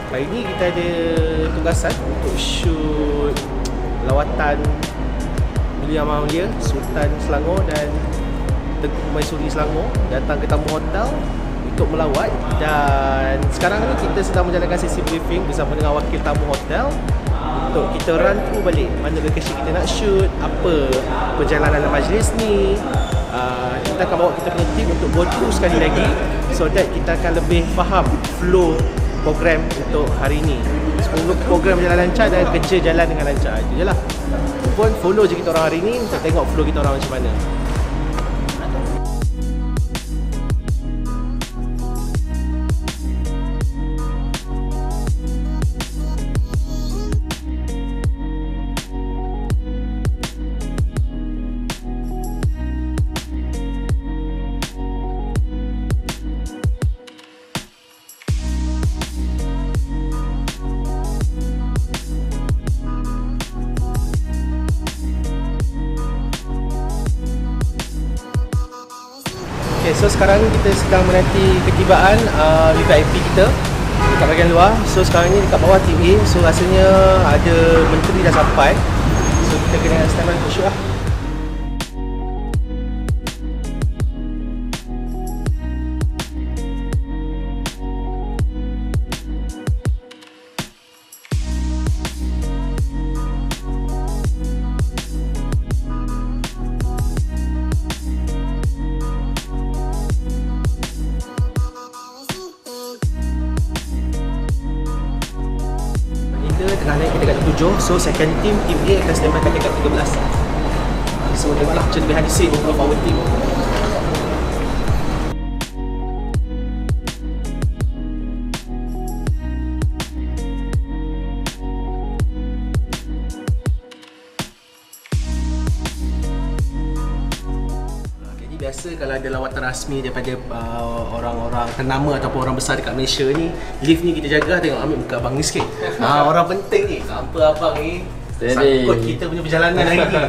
Hari ni kita ada tugasan untuk shoot lawatan Mulia Mulia Sultan Selangor dan Tengku Maisuri Selangor datang ke Tamu Hotel untuk melawat. Dan sekarang ni kita sedang menjalankan sesi briefing bersama dengan wakil Tamu Hotel untuk kita run through balik mana lokasi kita nak shoot, apa perjalanan majlis ni. Kita akan bawa kita punya team untuk go through sekali lagi so that kita akan lebih faham flow program untuk hari ni. Semoga program berjalan lancar dan kerja jalan dengan lancar. Itu je lah. Pun follow je kita orang hari ni untuk tengok flow kita orang macam mana. Okay, so sekarang ni kita sedang menanti ketibaan VIP kita dekat bahagian luar. So sekarang ni dekat bawah tim A, so rasanya ada menteri dah sampai. So kita kena stand by untuk shoot lah. Tengah naik kita kat 7, so second team A akan standby kat dekat 13. So tengoklah macam behind the scene of our team. Biasa kalau ada lawatan rasmi daripada orang-orang ternama ataupun orang besar dekat Malaysia ni, lift ni kita jaga. Tengok ambil muka abang ni sikit. Orang penting ni. Apa abang ni sangkut kita punya perjalanan hari ni.